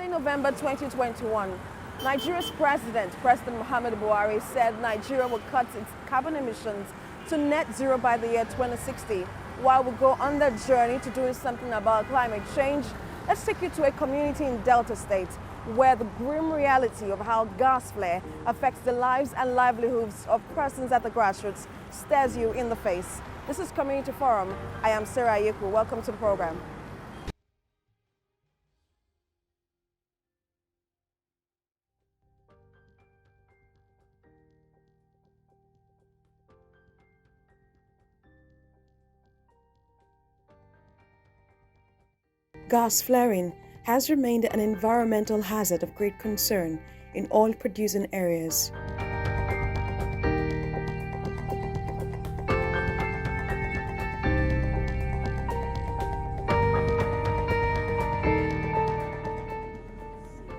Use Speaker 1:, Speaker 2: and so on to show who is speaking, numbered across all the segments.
Speaker 1: In November 2021, Nigeria's President Muhammadu Buhari, said Nigeria will cut its carbon emissions to net zero by the year 2060. While we go on that journey to doing something about climate change, let's take you to a community in Delta State where the grim reality of how gas flare affects the lives and livelihoods of persons at the grassroots stares you in the face. This is Community Forum. I am Sarah Yeku. Welcome to the program. Gas flaring has remained an environmental hazard of great concern in oil-producing areas.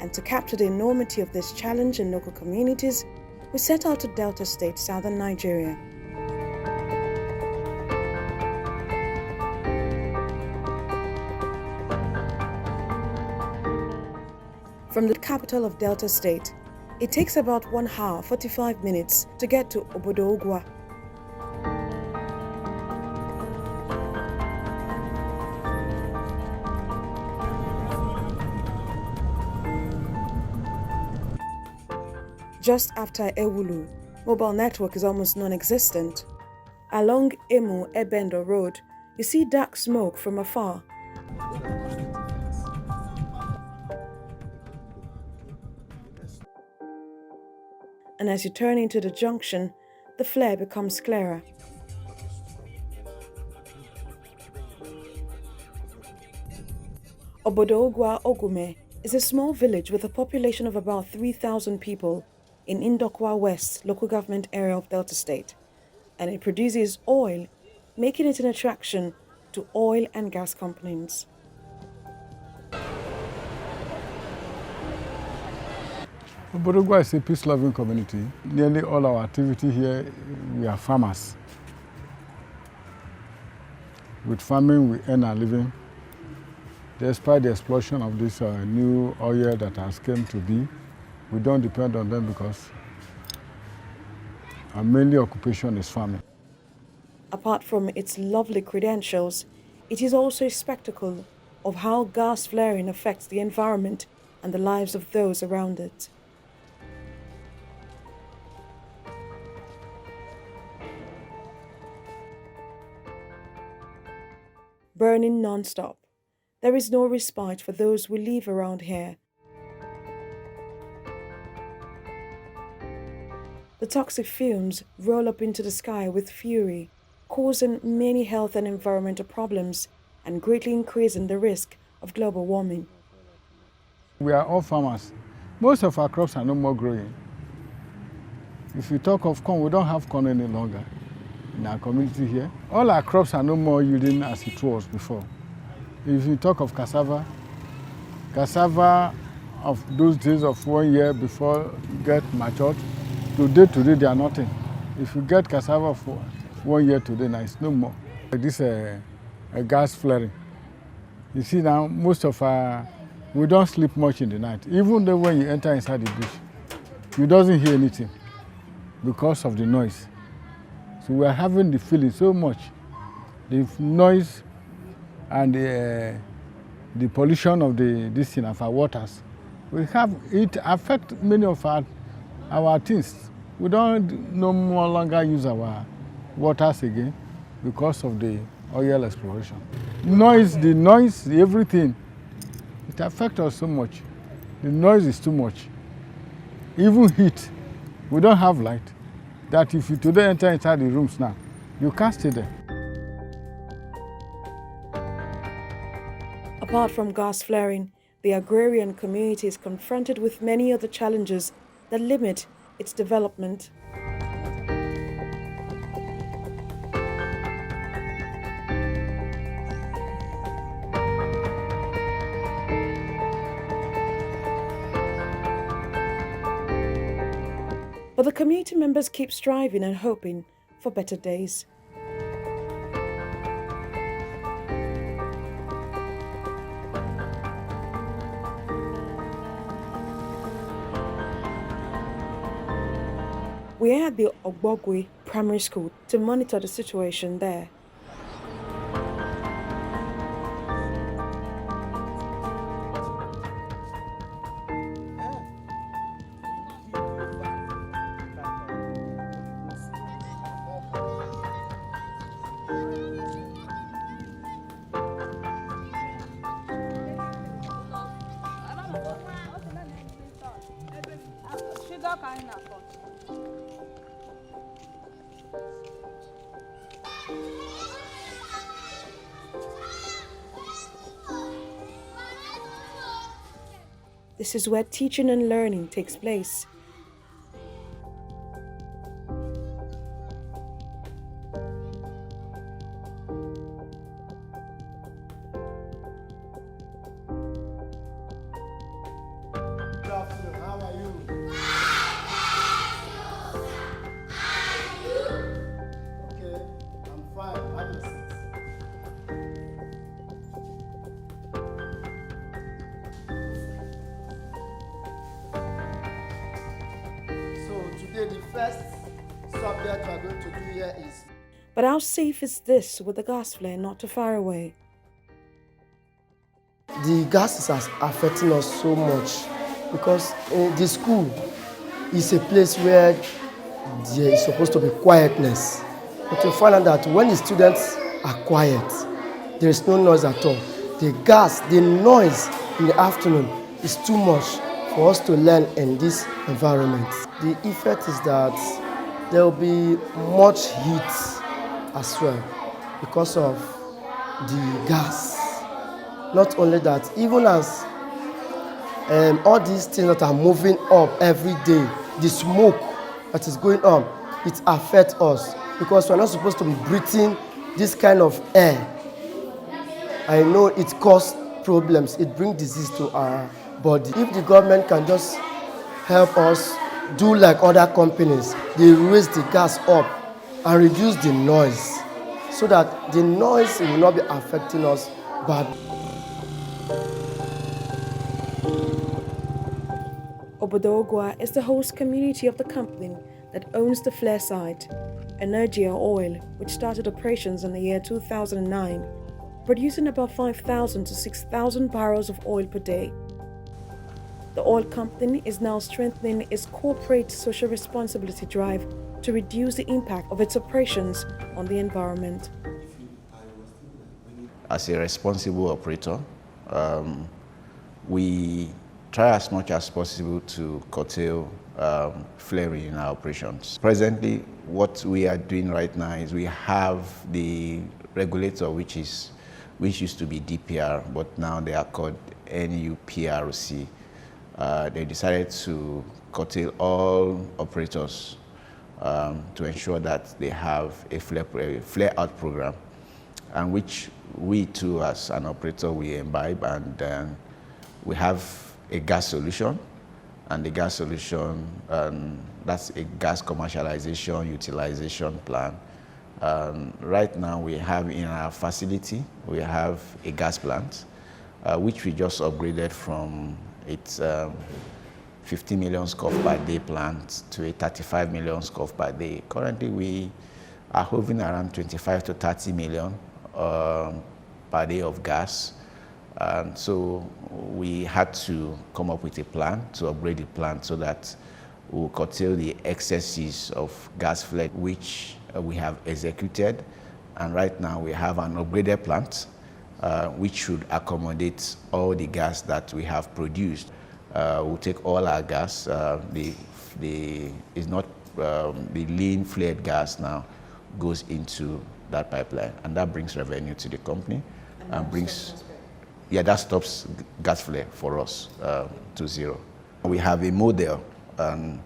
Speaker 1: And to capture the enormity of this challenge in local communities, we set out to Delta State, southern Nigeria. From the capital of Delta State, it takes about 1 hour 45 minutes to get to Obodo Ugwa. Just after Ewulu, mobile network is almost non-existent. Along Emu Ebendo Road, you see dark smoke from afar. And as you turn into the junction, the flare becomes clearer. Obodo Ugwa is a small village with a population of about 3,000 people in Indokwa West local government area of Delta State, and it produces oil, making it an attraction to oil and gas companies.
Speaker 2: Obodogwa is a peace-loving community. Nearly all our activity here, we are farmers. With farming, we earn our living. Despite the explosion of this new oil that has come to be, we don't depend on them because our mainly occupation is farming.
Speaker 1: Apart from its lovely credentials, it is also a spectacle of how gas flaring affects the environment and the lives of those around it. Burning non-stop. There is no respite for those who live around here. The toxic fumes roll up into the sky with fury, causing many health and environmental problems and greatly increasing the risk of global warming.
Speaker 2: We are all farmers. Most of our crops are no more growing. If you talk of corn, we don't have corn any longer in our community here. All our crops are no more yielding as it was before. If you talk of cassava of those days of 1 year before get matured, today they are nothing. If you get cassava for 1 year today, now it's no more. This is a gas flaring. You see now, most of we don't sleep much in the night. Even though when you enter inside the bush, you doesn't hear anything because of the noise. So we are having the feeling so much. The noise and the pollution of this thing of our waters. It affects many of our things. We don't no longer use our waters again because of the oil exploration. The noise, everything, it affects us so much. The noise is too much. Even heat, we don't have light. That if you today enter inside the rooms now, you can't stay there.
Speaker 1: Apart from gas flaring, the agrarian community is confronted with many other challenges that limit its development. But the community members keep striving and hoping for better days. We're at the Obodogwa Primary School to monitor the situation there. This is where teaching and learning takes place.
Speaker 3: Good afternoon. How are you? Okay, I'm fine. Have a seat. So today the first subject we are going to do here is
Speaker 1: But how safe is this with the gas flare not too far away?
Speaker 3: the gas is affecting us so much because the school is a place where there is supposed to be quietness. But you find out that when the students are quiet, there is no noise at all. The gas, the noise in the afternoon is too much for us to learn in this environment. The effect is that there will be much heat as well because of the gas. Not only that, even as all these things that are moving up every day, the smoke that is going on, it affects us because we're not supposed to be breathing this kind of air. I know it causes problems, it brings disease to our body. If the government can just help us do like other companies, they raise the gas up and reduce the noise so that the noise will not be affecting us badly.
Speaker 1: Obodo Ugwa is the host community of the company that owns the flare site, Energia Oil, which started operations in the year 2009, producing about 5,000 to 6,000 barrels of oil per day. The oil company is now strengthening its corporate social responsibility drive to reduce the impact of its operations on the environment.
Speaker 4: As a responsible operator, we try as much as possible to curtail flaring in our operations. Presently, what we are doing right now is we have the regulator, which used to be DPR, but now they are called NUPRC. They decided to curtail all operators to ensure that they have a flare out program, and which we too, as an operator, we imbibe, and we have a gas solution, and the gas solution, that's a gas commercialization utilization plan. Right now we have in our facility, we have a gas plant, which we just upgraded from its 50 million scoff per day plant to a 35 million scoff per day. Currently we are hovering around 25 to 30 million per day of gas. So we had to come up with a plan to upgrade the plant so that we'll curtail the excesses of gas flare, which we have executed. And right now we have an upgraded plant, which should accommodate all the gas that we have produced. We'll take all our gas, the lean flared gas now goes into that pipeline, and that brings revenue to the company and brings. Yeah, that stops gas flare for us to zero. We have a model, and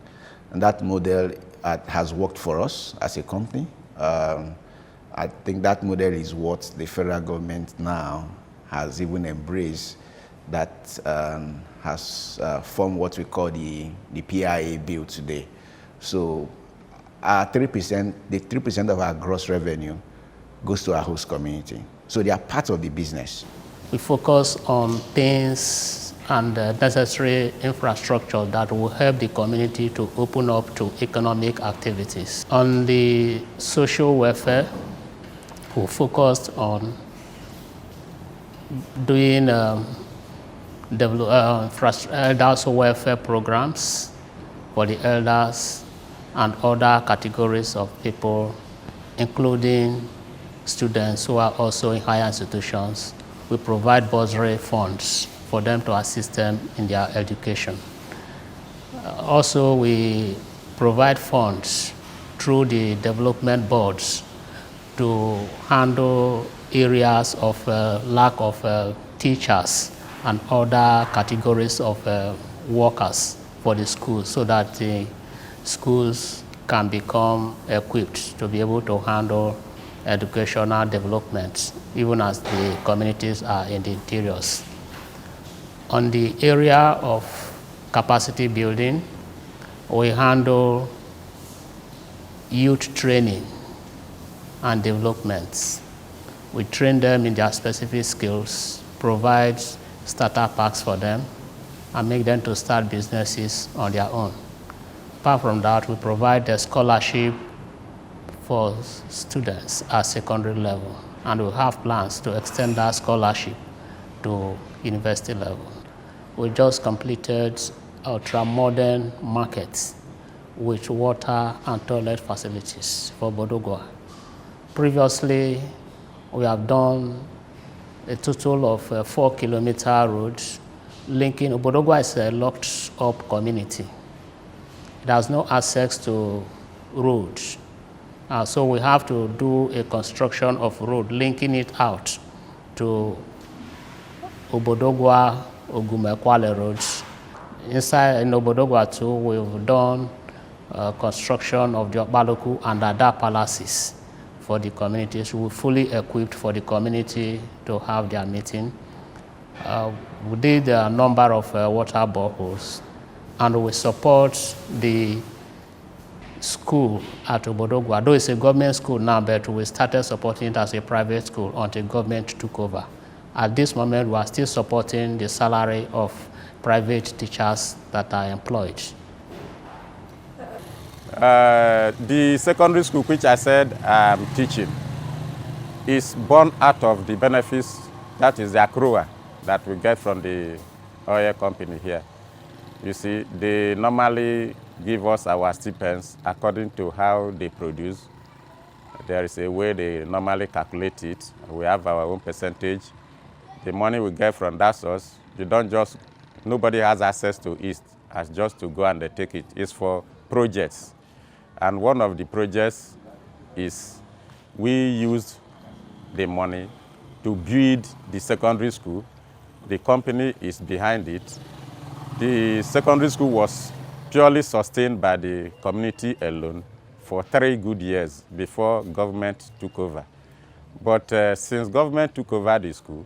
Speaker 4: that model has worked for us as a company. I think that model is what the federal government now has even embraced, that has formed what we call the PIA bill today. So our 3%, the 3% of our gross revenue goes to our host community. So they are part of the business.
Speaker 5: We focus on things and necessary infrastructure that will help the community to open up to economic activities. On the social welfare, we focused on doing elders welfare programs for the elders and other categories of people, including students who are also in higher institutions. We provide bursary funds for them to assist them in their education. Also, we provide funds through the development boards to handle areas of lack of teachers and other categories of workers for the schools, so that the schools can become equipped to be able to handle educational development, even as the communities are in the interiors. On the area of capacity building, we handle youth training and development. We train them in their specific skills, provide starter packs for them, and make them to start businesses on their own. Apart from that, we provide a scholarship for students at secondary level, and we have plans to extend that scholarship to university level. We just completed ultra-modern markets with water and toilet facilities for Obodogwa. Previously, we have done a total of 4-kilometer roads linking. Obodogwa is a locked-up community. It has no access to roads. So we have to do a construction of road linking it out to Obodogwa, Ogumekwale roads. Inside in Obodogwa too, we've done construction of the Baloku and Ada palaces for the communities. We're fully equipped for the community to have their meeting. We did a number of water boreholes, and we support the school at Obodogwa. Though it's a government school now, but we started supporting it as a private school until government took over. At this moment, we are still supporting the salary of private teachers that are employed.
Speaker 6: The secondary school, which I said I'm teaching, is born out of the benefits, that is the accrual that we get from the oil company here. You see, they normally give us our stipends according to how they produce. There is a way they normally calculate it. We have our own percentage. The money we get from that source, nobody has access to it as just to go and they take it. It's for projects. And one of the projects is we used the money to build the secondary school. The company is behind it. The secondary school was purely sustained by the community alone for 3 good years before government took over. But since government took over the school,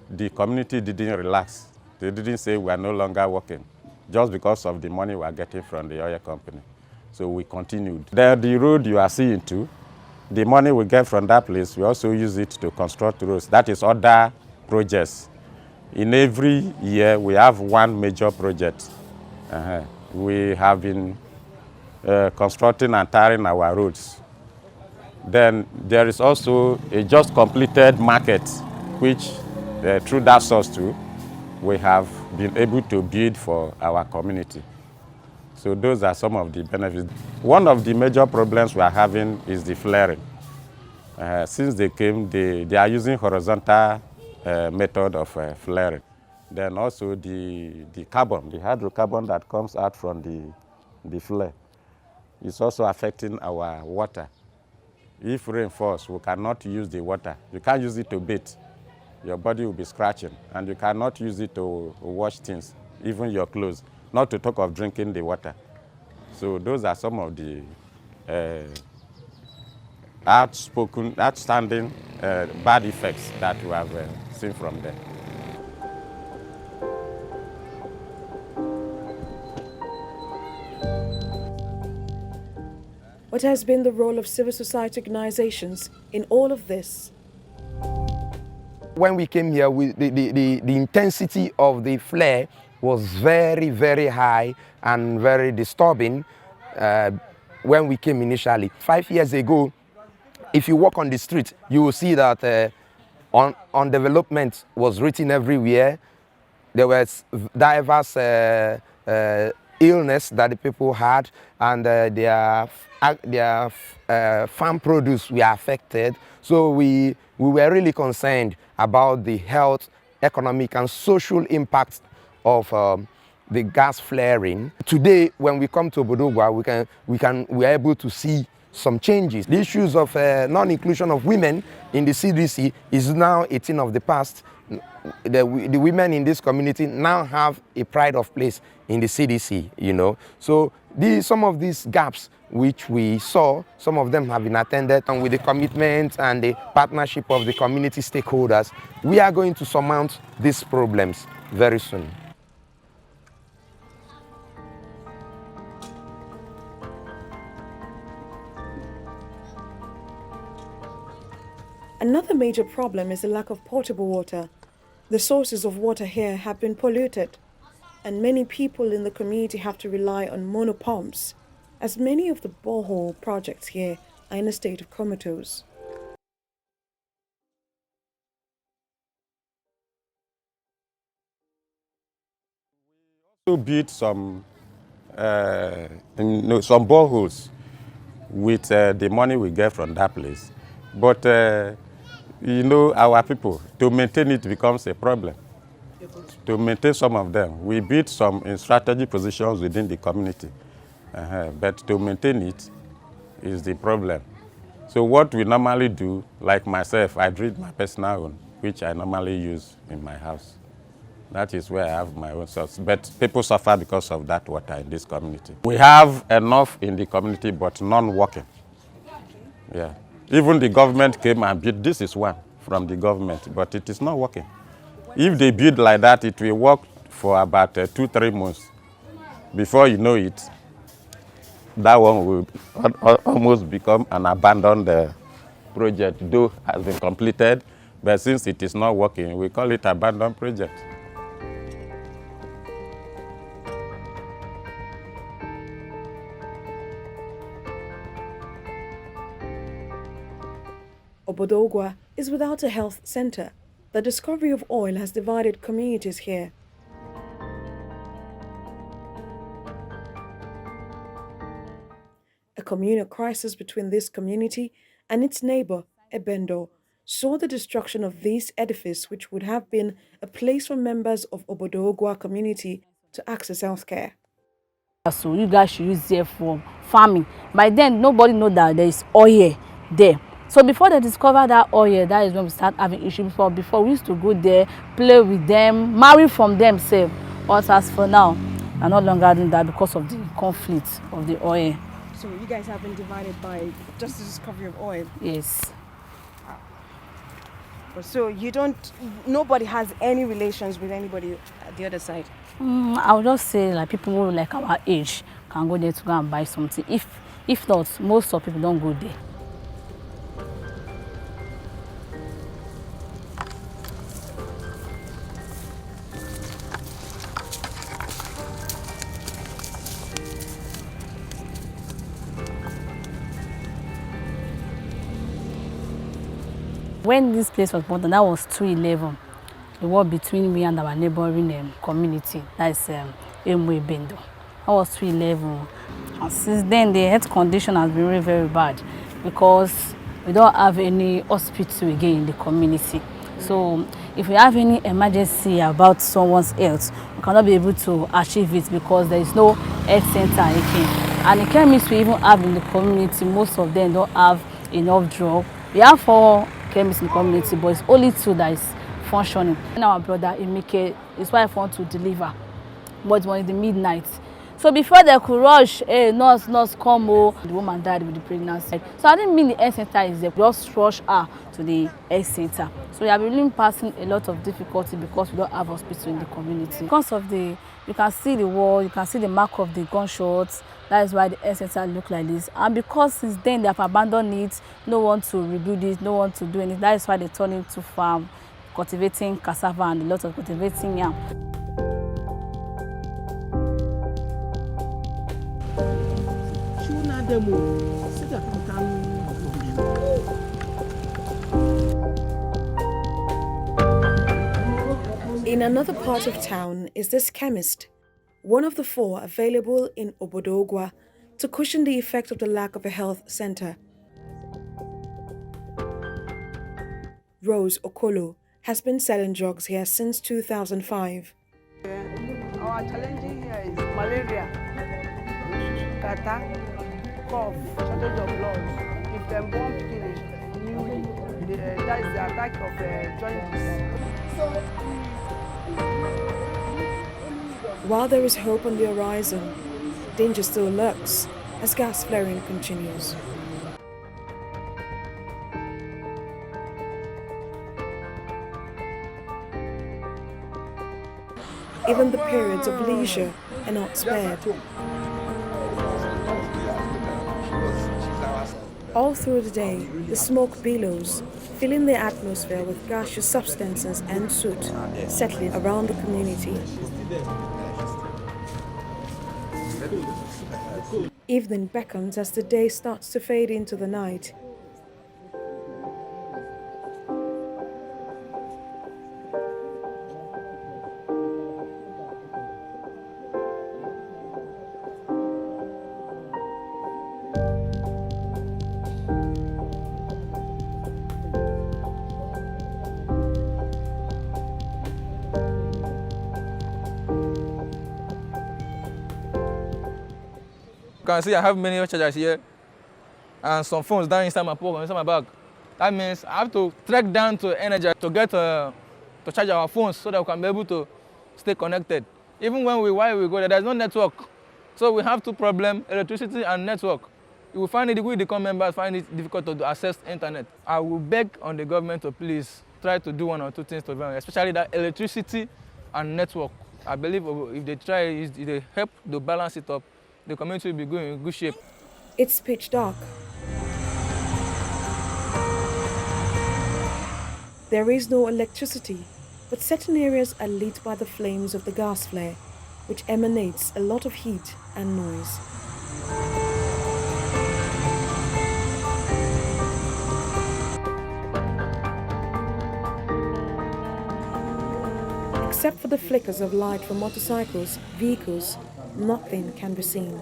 Speaker 6: the community didn't relax. They didn't say we are no longer working just because of the money we are getting from the oil company. So we continued. The road you are seeing too, the money we get from that place, we also use it to construct roads. That is other projects. In every year, we have one major project. We have been constructing and tarring our roads. Then there is also a just completed market, which through that source too, we have been able to build for our community. So those are some of the benefits. One of the major problems we are having is the flaring. Since they came, they are using horizontal method of flaring. Then also the carbon, the hydrocarbon that comes out from the flare is also affecting our water. If rain falls, we cannot use the water. You can't use it to bathe. Your body will be scratching, and you cannot use it to wash things, even your clothes, not to talk of drinking the water. So those are some of the outstanding bad effects that we have seen from them.
Speaker 1: What has been the role of civil society organizations in all of this?
Speaker 7: when we came here, the intensity of the flare was very, very high and very disturbing when we came initially. 5 years ago, if you walk on the street, you will see that on development was written everywhere. There was diverse illness that the people had, and their farm produce were affected. So we were really concerned about the health, economic, and social impact of the gas flaring. Today, when we come to Obodogwa, we are able to see some changes. The issues of non-inclusion of women in the CDC is now a thing of the past. The women in this community now have a pride of place in the CDC, you know. So some of these gaps which we saw, some of them have been attended, and with the commitment and the partnership of the community stakeholders, we are going to surmount these problems very soon.
Speaker 1: Another major problem is the lack of potable water. The sources of water here have been polluted, and many people in the community have to rely on monopumps, as many of the borehole projects here are in a state of comatose.
Speaker 6: We also built some boreholes with the money we get from that place. But, our people, to maintain it becomes a problem. To maintain some of them, we built some in strategic positions within the community. But to maintain it is the problem. So what we normally do, like myself, I drill my personal one, which I normally use in my house. That is where I have my own source. But people suffer because of that water in this community. We have enough in the community, but none working. Yeah. Even the government came and built, this is one from the government, but it is not working. If they build like that, it will work for about 2-3 months. Before you know it, that one will almost become an abandoned project, though has been completed, but since it is not working, we call it abandoned project.
Speaker 1: Obodo Ugwa is without a health center. The discovery of oil has divided communities here. A communal crisis between this community and its neighbor, Ebendo, saw the destruction of this edifice, which would have been a place for members of Obodo Ugwa community to access healthcare.
Speaker 8: So you guys should use it for farming. By then, nobody knows that there is oil there. So before they discover that oil, that is when we start having issues. Before we used to go there, play with them, marry from themselves. But as for now, I'm no longer doing that because of the conflict of the oil.
Speaker 1: So you guys have been divided by just the discovery of oil?
Speaker 8: Yes.
Speaker 1: So nobody has any relations with anybody at the other side?
Speaker 8: I would just say like people who like our age can go there to go and buy something. If not, most of people don't go there. When this place was bought, that was 2011. The war between me and our neighboring community, that is Bendo. That was 2011. And since then, the health condition has been very, very bad because we don't have any hospital again in the community. So if we have any emergency about someone's health, we cannot be able to achieve it because there is no health center again. And the chemists we even have in the community, most of them don't have enough drug. We have 4 chemists in the community, but it's only 2 that is functioning. And our brother Emike, his wife wants to deliver, but it was in the midnight. So before they could rush, hey, nurse, come, oh, the woman died with the pregnancy. So I didn't mean the health center is there, just rush her to the health center. So we have been really passing a lot of difficulty because we don't have hospital in the community. Because of you can see the wall, you can see the mark of the gunshots. That is why the health center look like this. And because since then they have abandoned it, no one to rebuild it, no one to do anything. That is why they turn it to farm. cultivating cassava and a lot of cultivating yam.
Speaker 1: In another part of town is this chemist, one of the 4 available in Obodo Ugwa, to cushion the effect of the lack of a health center. Rose Okolo has been selling drugs here since 2005.
Speaker 9: Our challenge here is malaria, catarrh, cough, shortage of blood. If them bomb finish, that is the attack of jaundice.
Speaker 1: While there is hope on the horizon, danger still lurks as gas flaring continues. Even the periods of leisure are not spared. All through the day, the smoke billows, filling the atmosphere with gaseous substances and soot, settling around the community. Evening beckons as the day starts to fade into the night.
Speaker 10: You can see I have many chargers here and some phones down inside my pocket, inside my bag. That means I have to trek down to Energy to get to charge our phones so that we can be able to stay connected. Even while we go there, there's no network. So we have 2 problems, electricity and network. We find it, we the common members find it difficult to access internet. I will beg on the government to please try to do 1 or 2 things to them, especially that electricity and network. I believe if they try, if they help to balance it up, the community will be going in good shape.
Speaker 1: It's pitch dark. There is no electricity, but certain areas are lit by the flames of the gas flare, which emanates a lot of heat and noise. Except for the flickers of light from motorcycles, vehicles, nothing can be seen.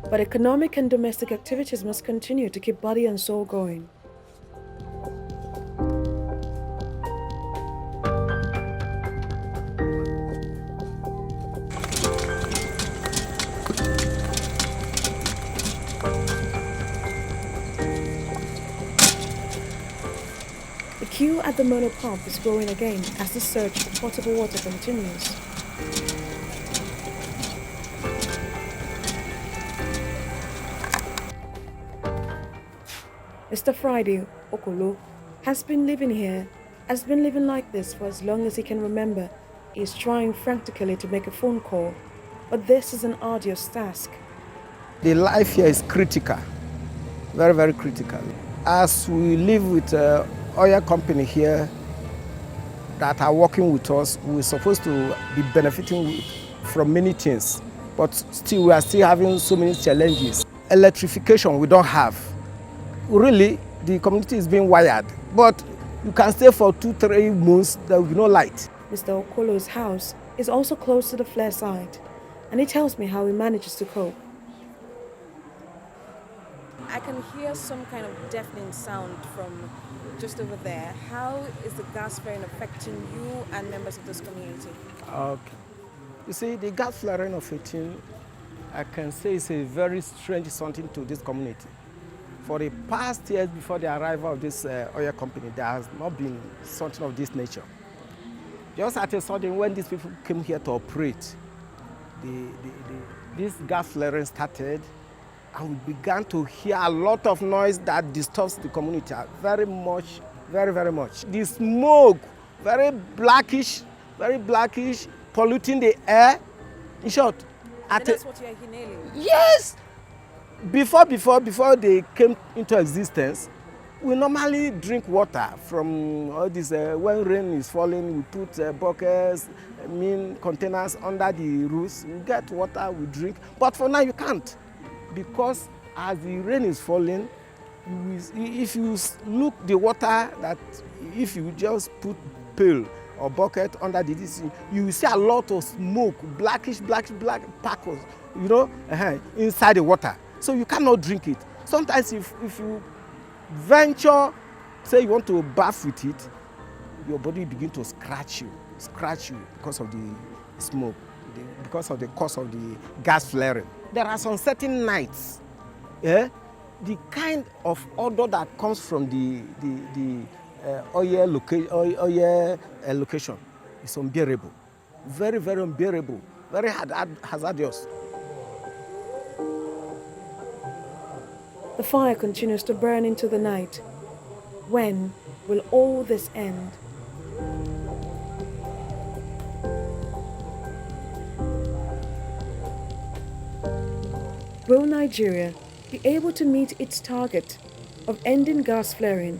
Speaker 1: But economic and domestic activities must continue to keep body and soul going. The queue at the mono pump is growing again as the search for potable water continues. Mr. Friday Okolo has been living like this for as long as he can remember. He is trying frantically to make a phone call, but this is an arduous task.
Speaker 3: The life here is critical, very, very critical. As we live with oil company here that are working with us, we're supposed to be benefiting from many things, but still we are still having so many challenges. Electrification we don't have. Really, the community is being wired, but you can stay for 2-3 months, there will be no light.
Speaker 1: Mr. Okolo's house is also close to the flare site, and he tells me how he manages to cope. I can hear some kind of deafening sound from just over there. How is the gas flaring affecting you and members of this community?
Speaker 3: Okay. You see, the gas flaring of 18, I can say it's a very strange something to this community.
Speaker 11: For the past years before the arrival of this oil company, there has not been something of this nature. Just at a sudden, when these people came here to operate, this gas flaring started, and we began to hear a lot of noise that disturbs the community very much, very much. The smoke, very blackish, polluting the air. In short,
Speaker 1: And that's what you're inhaling?
Speaker 11: Yes! Before they came into existence, we normally drink water from all this. When rain is falling, we put buckets, containers under the roofs. We get water, we drink. But for now, you can't. Because as the rain is falling, if you look the water, that if you just put pail or bucket under the DC, you will see a lot of smoke, black particles, inside the water. So you cannot drink it. Sometimes if you venture, say you want to bath with it, your body begin to scratch you because of the smoke, because of the cause of the gas flaring. There are some certain nights, the kind of odor that comes from the oil location is unbearable, very unbearable, very hazardous.
Speaker 1: The fire continues to burn into the night. When will all this end? Will Nigeria be able to meet its target of ending gas flaring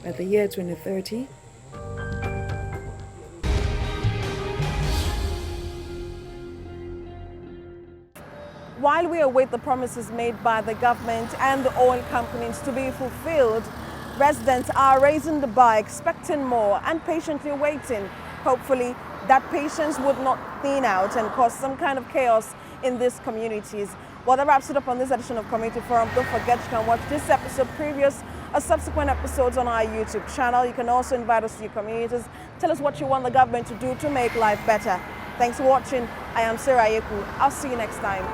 Speaker 1: by the year 2030? While we await the promises made by the government and the oil companies to be fulfilled, residents are raising the bar, expecting more and patiently waiting. Hopefully, that patience would not thin out and cause some kind of chaos in these communities. Well, that wraps it up on this edition of Community Forum. Don't forget you can watch this episode, previous or subsequent episodes on our YouTube channel. You can also invite us to your communities. Tell us what you want the government to do to make life better. Thanks for watching. I am Sarah Yeku. I'll see you next time.